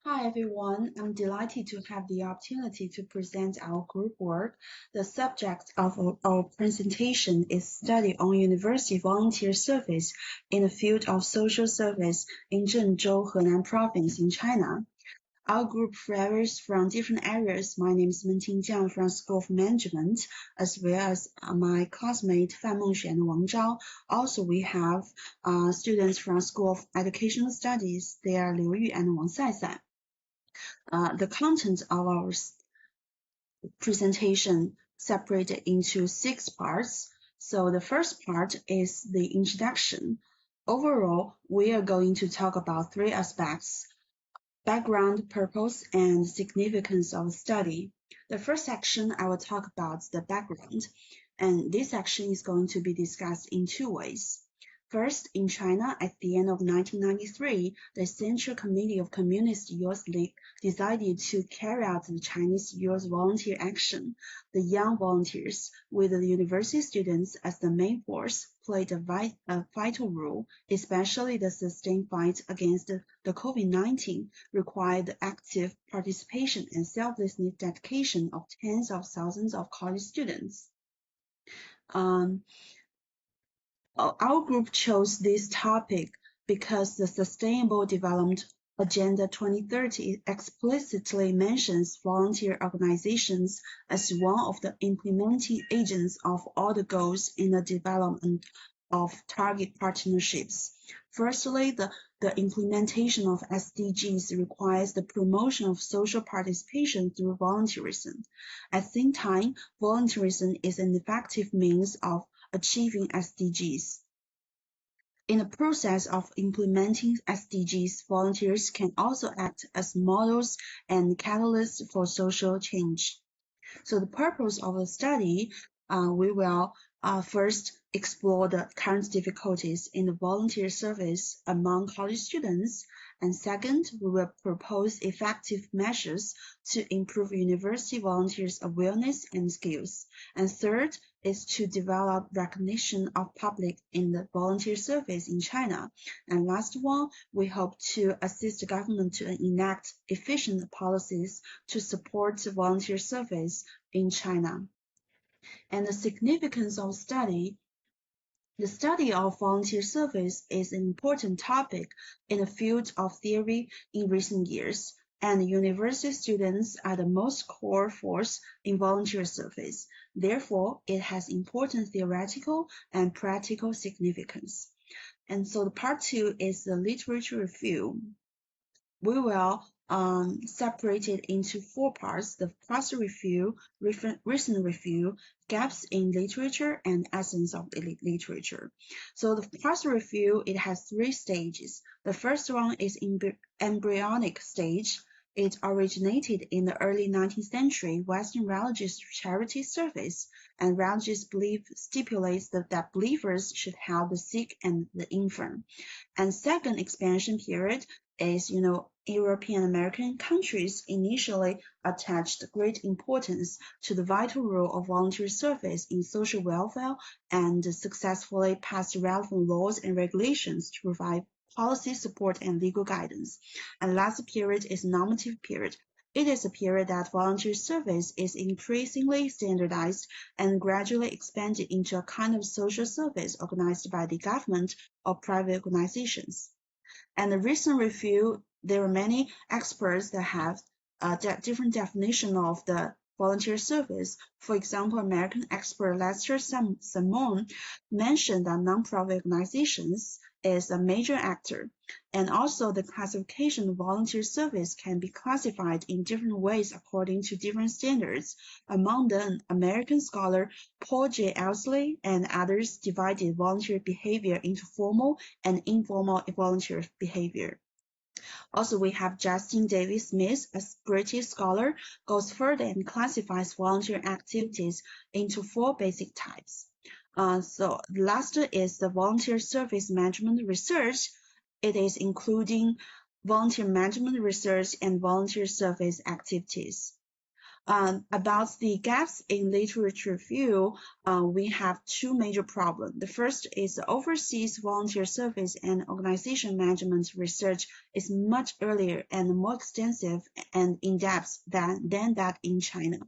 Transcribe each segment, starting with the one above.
Hi everyone, I'm delighted to have the opportunity to present our group work. The subject of our presentation is Study on University Volunteer Service in the field of social service in ZHENG, Henan Province in China. Our group varies from different areas. My name is Menting Jiang from School of Management, as well as my classmate Fan Mengxue and Wang Zhao. Also, we have students from School of Educational Studies. They are Liu Yu and Wang Saisai. The content of our presentation separated into 6 parts. So the first part is the introduction. Overall, we are going to talk about 3 aspects: background, purpose, and significance of the study. The first section, I will talk about the background, and this section is going to be discussed in 2 ways. First, in China, at the end of 1993, the Central Committee of Communist Youth League decided to carry out the Chinese Youth Volunteer Action. The young volunteers, with the university students as the main force, played a vital role, especially the sustained fight against the COVID-19 required the active participation and selfless dedication of tens of thousands of college students. Our group chose this topic because the Sustainable Development Agenda 2030 explicitly mentions volunteer organizations as one of the implementing agents of all the goals in the development of target partnerships. Firstly, the implementation of SDGs requires the promotion of social participation through volunteerism. At the same time, volunteerism is an effective means of achieving SDGs. In the process of implementing SDGs, volunteers can also act as models and catalysts for social change. So the purpose of the study, we will first explore the current difficulties in the volunteer service among college students, and second, we will propose effective measures to improve university volunteers' awareness and skills, and third is to develop recognition of public in the volunteer service in China, and last one, we hope to assist the government to enact efficient policies to support volunteer service in China. And the significance of study. The study of volunteer service is an important topic in the field of theory in recent years, and university students are the most core force in volunteer service. Therefore, it has important theoretical and practical significance. And so the part 2 is the literature review. We will separate it into 4 parts: the past review, recent review, gaps in literature, and essence of the literature. So the past review, it has 3 stages. The first one is embryonic stage. It originated in the early 19th century Western religious charity service, and religious belief stipulates that believers should help the sick and the infirm. And second expansion period is, European American countries initially attached great importance to the vital role of volunteer service in social welfare and successfully passed relevant laws and regulations to provide policy support and legal guidance. And last period is normative period. It is a period that volunteer service is increasingly standardized and gradually expanded into a kind of social service organized by the government or private organizations. And the recent review, there are many experts that have different definition of the volunteer service. For example, American expert Lester Simon mentioned that nonprofit organizations is a major actor. And also the classification of volunteer service can be classified in different ways according to different standards. Among them, American scholar Paul J. Elsley and others divided volunteer behavior into formal and informal volunteer behavior. Also, we have Justin Davis Smith, a British scholar, goes further and classifies volunteer activities into 4 basic types. So the last is the volunteer service management research. It is including volunteer management research and volunteer service activities. About the gaps in literature review, we have two major problems. The first is the overseas volunteer service and organization management research is much earlier and more extensive and in-depth than that in China.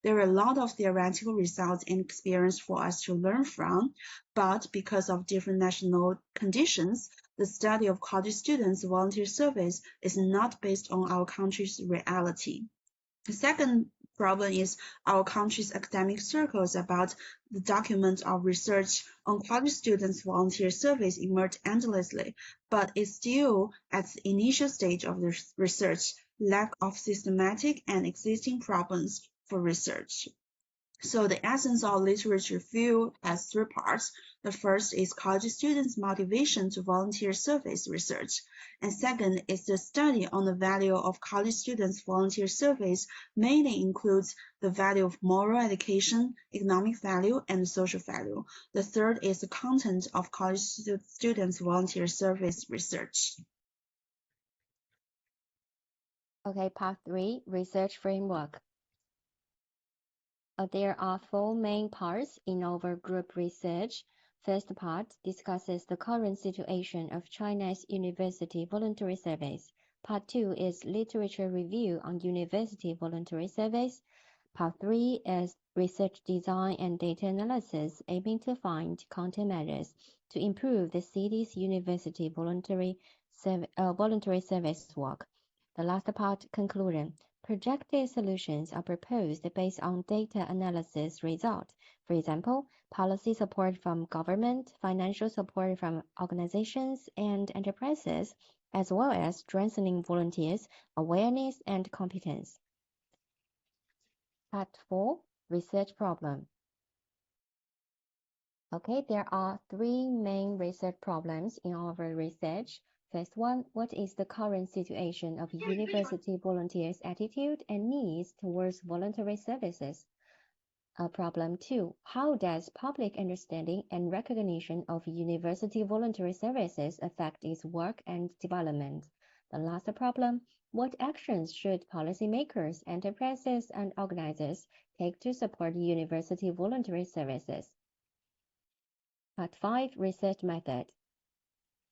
There are a lot of theoretical results and experience for us to learn from, but because of different national conditions, the study of college students' volunteer service is not based on our country's reality. The second problem is our country's academic circles about the document of research on college students' volunteer service emerge endlessly, but is still at the initial stage of the research, lack of systematic and existing problems for research. So the essence of literature review has three parts. The first is college students' motivation to volunteer service research. And second is the study on the value of college students' volunteer service mainly includes the value of moral education, economic value, and social value. The third is the content of college students' volunteer service research. Okay, part 3, research framework. There are four main parts in our group research. First part discusses the current situation of China's university voluntary service. Part 2 is literature review on university voluntary service. Part 3 is research design and data analysis aiming to find countermeasures to improve the city's university voluntary service work. The last part, conclusion. Projected solutions are proposed based on data analysis results. For example, policy support from government, financial support from organizations and enterprises, as well as strengthening volunteers' awareness and competence. Part 4, research problem. Okay, there are three main research problems in our research. First one, what is the current situation of university volunteers' attitude and needs towards voluntary services? Problem 2, how does public understanding and recognition of university voluntary services affect its work and development? The last problem, what actions should policymakers, enterprises, and organizers take to support university voluntary services? Part 5, research method.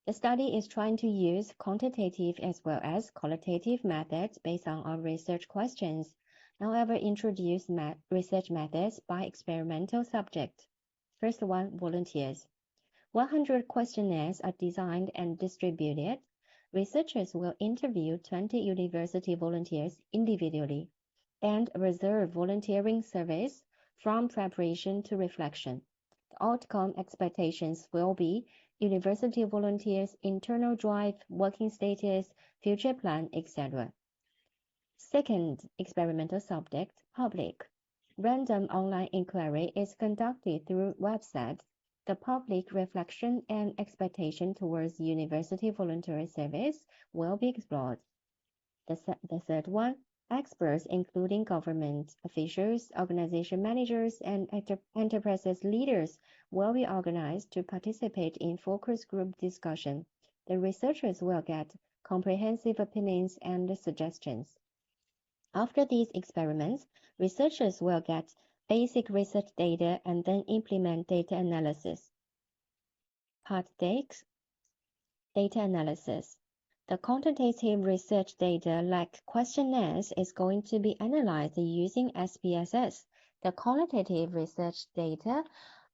The study is trying to use quantitative as well as qualitative methods based on our research questions. However, introduce research methods by experimental subject. First one, volunteers. 100 questionnaires are designed and distributed. Researchers will interview 20 university volunteers individually and reserve volunteering surveys from preparation to reflection. The outcome expectations will be university volunteers' internal drive, working status, future plan, etc. Second, experimental subject, public. Random online inquiry is conducted through websites. The public reflection and expectation towards university voluntary service will be explored. The third one, experts including government officials, organization managers, and enterprises leaders will be organized to participate in focus group discussion. The researchers will get comprehensive opinions and suggestions. After these experiments, researchers will get basic research data and then implement data analysis. Part 6, data analysis. The quantitative research data like questionnaires is going to be analyzed using SPSS. The qualitative research data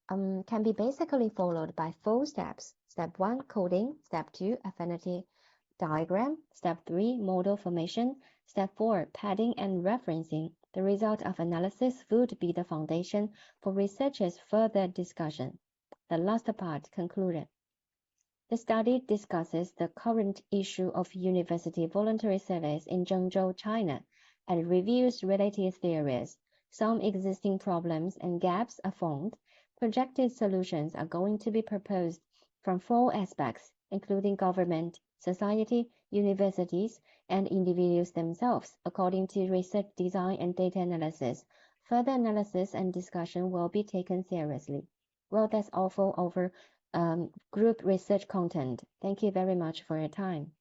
can be basically followed by 4 steps. Step 1, coding. Step 2, affinity diagram. Step 3, model formation. Step 4, padding and referencing. The result of analysis would be the foundation for researchers' further discussion. The last part, conclusion. The study discusses the current issue of university voluntary service in ZHENG, China, and reviews related theories. Some existing problems and gaps are found. Projected solutions are going to be proposed from 4 aspects, including government, society, universities, and individuals themselves, according to research design and data analysis. Further analysis and discussion will be taken seriously. Well, that's all for our group research content. Thank you very much for your time.